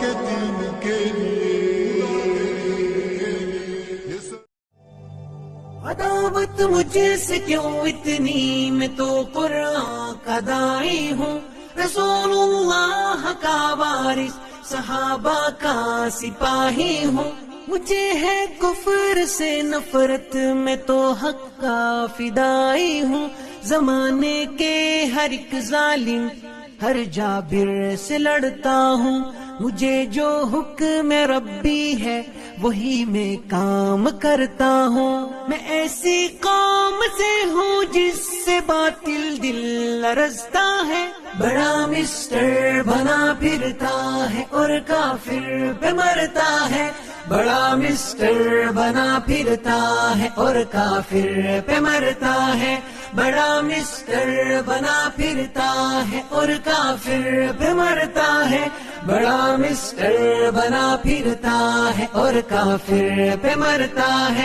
کے دین کے لیے. عداوت مجھ سے کیوں اتنی، میں تو قرآن کا داعی ہوں، رسول اللہ کا وارث، صحابہ کا سپاہی ہوں. مجھے ہے کفر سے نفرت، میں تو حق کا فدائی ہوں. زمانے کے ہر ایک ظالم، ہر جابر سے لڑتا ہوں. مجھے جو حکم ربی ہے وہی میں کام کرتا ہوں. میں ایسی قوم سے ہوں جس سے باطل دل لرزتا ہے. بڑا مسٹر بنا پھرتا ہے اور کافر پہ مرتا ہے. بڑا مسٹر بنا پھرتا ہے اور کافر پہ مرتا ہے. بڑا مسٹر بنا پھرتا ہے اور کافر پہ مرتا ہے. بڑا مسٹر بنا پھرتا ہے اور کافر پہ مرتا ہے.